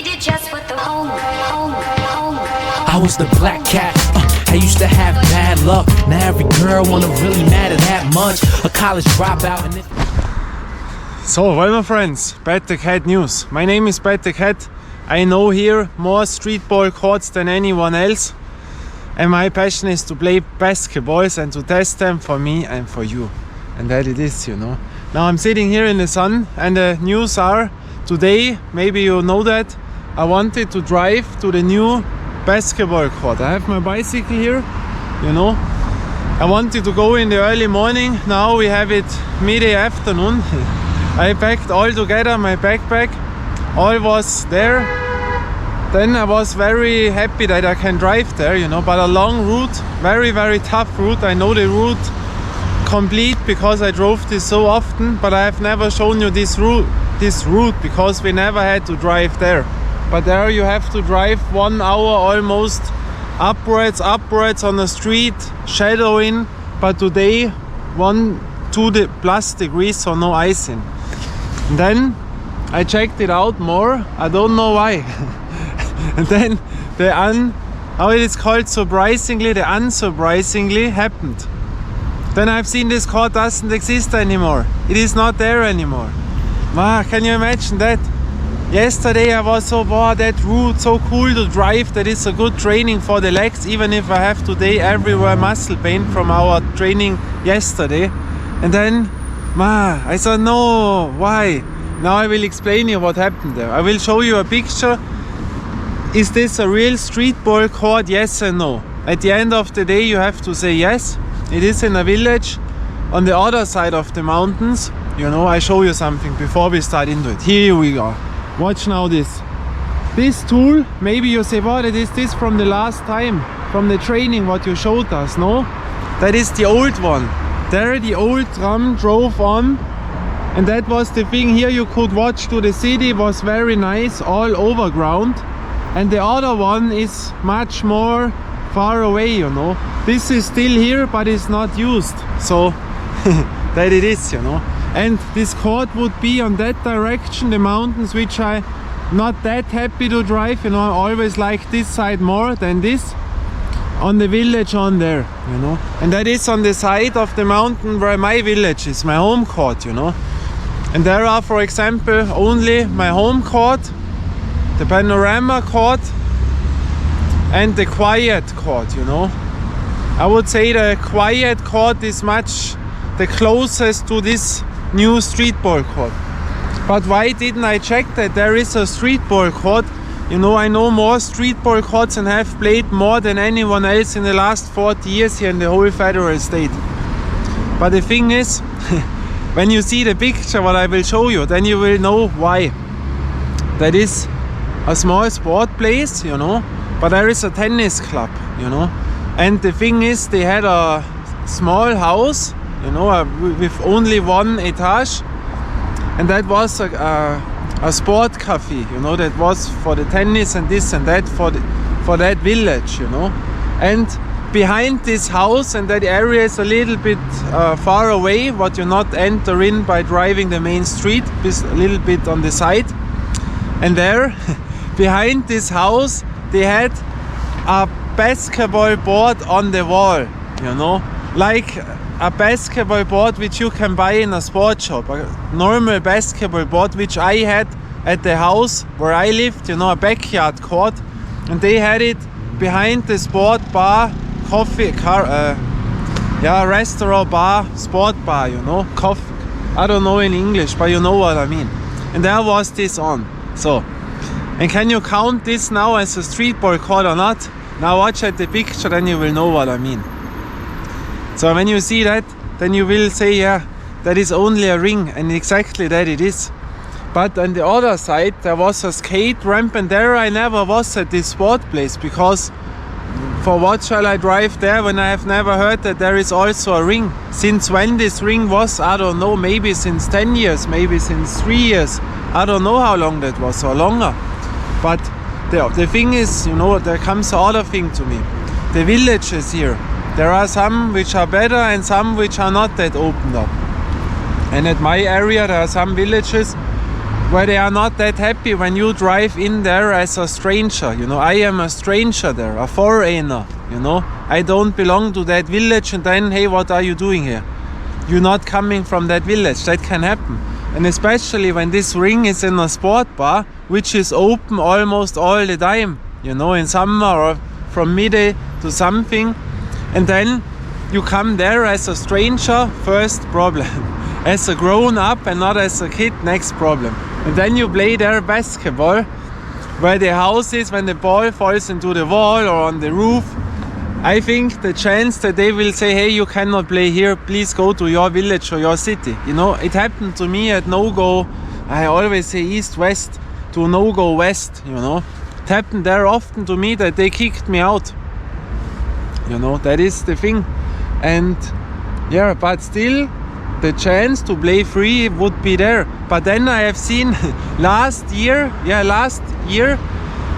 did just what the home. I was the black cat. I used to have bad luck. Now every girl wanna really matter that much. A college dropout and So, well, my friends, Pat the Cat news. My name is Pat the Cat. I know here more street ball courts than anyone else. And my passion is to play basketballs and to test them for me and for you. And that it is, you know. Now I'm sitting here in the sun and the news are today, maybe you know that, I wanted to drive to the new basketball court. I have my bicycle here, you know. I wanted to go in the early morning. Now we have it midday afternoon. I packed all together my backpack. All was there. Then I was very happy that I can drive there, you know, but a long route, very tough route. I know the route complete because I drove this so often, but I have never shown you this route because we never had to drive there. But there you have to drive 1 hour almost upwards on the street, shadowing, but today 1-2+ degrees, so no icing. And then I checked it out more, I don't know why. And then how it is called, surprisingly, the unsurprisingly happened. Then I've seen this court doesn't exist anymore. It is not there anymore. Wow, can you imagine that? Yesterday I was so, wow, that route, so cool to drive, that is a good training for the legs, even if I have today everywhere muscle pain from our training yesterday. And then, I said, no, why? Now I will explain you what happened there. I will show you a picture. Is this a real street ball court? Yes and no. At the end of the day you have to say yes. It is in a village on the other side of the mountains. You know, I show you something before we start into it. Here we go. Watch now this. This tool, maybe you say, what is this from the last time? From the training what you showed us, no? That is the old one. There the old tram drove on. And that was the thing here, you could watch to the city, it was very nice, all overground. And the other one is much more far away, you know. This is still here, but it's not used. So, that it is, you know. And this court would be on that direction, the mountains, which I not that happy to drive, you know. I always like this side more than this. On the village on there, you know. And that is on the side of the mountain where my village is, my home court, you know. And there are, for example, only my home court, the panorama court and the quiet court, you know. I would say the quiet court is much the closest to this new street ball court. But why didn't I check that there is a street ball court? You know, I know more street ball courts and have played more than anyone else in the last 40 years here in the whole federal state. But the thing is, when you see the picture what I will show you, then you will know why. That is a small sport place, you know, but there is a tennis club, you know. And the thing is, they had a small house, you know, with only 1 etage, and that was a sport cafe, you know, that was for the tennis and this and that for that village, you know. And behind this house and that area is a little bit far away, what you not enter in by driving the main street, is a little bit on the side. And there, behind this house, they had a basketball board on the wall, you know, like a basketball board which you can buy in a sports shop, a normal basketball board which I had at the house where I lived, you know, a backyard court, and they had it behind the sport bar, restaurant bar, sport bar, you know, coffee. I don't know in English, but you know what I mean. And there was this on. So, and can you count this now as a street ball court or not? Now watch at the picture, then you will know what I mean. So when you see that, then you will say, yeah, that is only a ring, and exactly that it is. But on the other side, there was a skate ramp, and there I never was at this sport place, because for what shall I drive there when I have never heard that there is also a ring? Since when this ring was, I don't know, maybe since 10 years, maybe since 3 years. I don't know how long that was, or longer. But the thing is, you know, there comes another thing to me. The villages here, there are some which are better and some which are not that opened up. And at my area there are some villages where they are not that happy when you drive in there as a stranger. You know, I am a stranger there, a foreigner. You know, I don't belong to that village, and then, hey, what are you doing here? You're not coming from that village. That can happen. And especially when this ring is in a sport bar, which is open almost all the time, you know, in summer or from midday to something. And then you come there as a stranger, first problem. As a grown up and not as a kid, next problem. And then you play there basketball, where the house is, when the ball falls into the wall or on the roof. I think the chance that they will say, hey, you cannot play here, please go to your village or your city. You know, it happened to me at no-go, I always say east-west, to no-go west, you know. It happened there often to me that they kicked me out. You know, that is the thing. And yeah, but still, the chance to play free would be there. But then I have seen last year,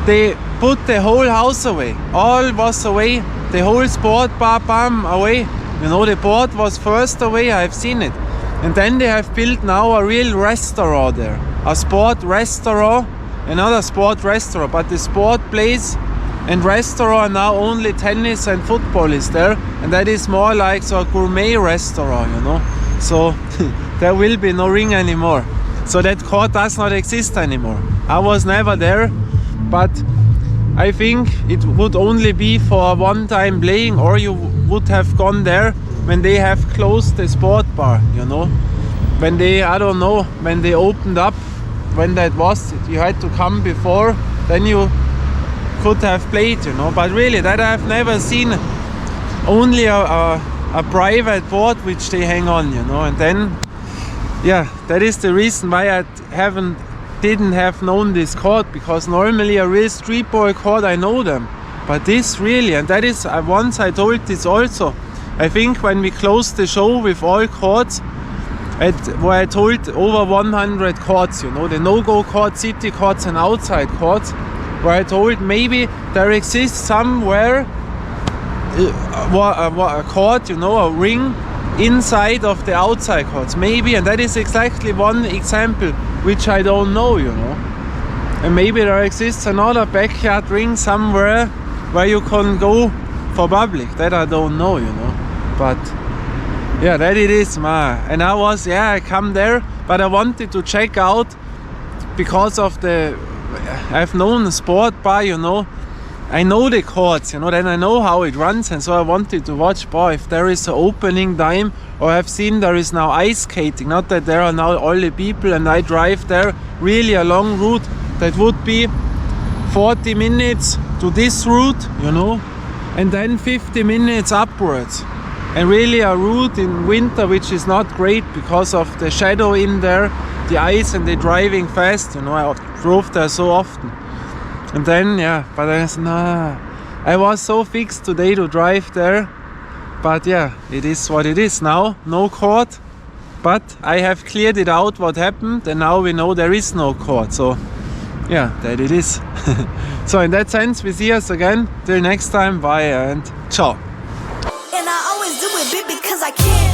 they put the whole house away. All was away. The whole sport bar, bam, away. You know, the board was first away, I have seen it. And then they have built now a real restaurant there. A sport restaurant, another sport restaurant. But the sport place and restaurant now only tennis and football is there. And that is more like so a gourmet restaurant, you know. So there will be no ring anymore. So that court does not exist anymore. I was never there, but I think it would only be for one time playing, or you would have gone there when they have closed the sport bar, you know. When they, I don't know, when they opened up, when that was, you had to come before, then you could have played, you know. But really, that I have never seen. Only a private board which they hang on, you know. And then, yeah, that is the reason why I didn't have known this court, because normally a real street ball court, I know them. But this really, and that is, once I told this also, I think when we closed the show with all courts, where I told over 100 courts, you know, the no-go courts, city courts and outside courts, where I told maybe there exists somewhere a court, you know, a ring inside of the outside courts, maybe, and that is exactly one example which I don't know, you know. And maybe there exists another backyard ring somewhere where you can go for public, that I don't know, you know. But yeah, that it is, man. And I come there, but I wanted to check out, because of I've known the sport bar, you know. I know the courts, you know, then I know how it runs, and so I wanted to watch, if there is an opening time, or I've seen there is now ice skating, not that there are now all the people, and I drive there really a long route, that would be 40 minutes to this route, you know, and then 50 minutes upwards. And really a route in winter which is not great because of the shadow in there, the ice, and the driving fast, you know, I drove there so often. And then, yeah, but I was so fixed today to drive there. But yeah, it is what it is now. No court. But I have cleared it out what happened, and now we know there is no court. So yeah, that it is. So in that sense, we see us again. Till next time, bye and ciao. And I always do it big because I can.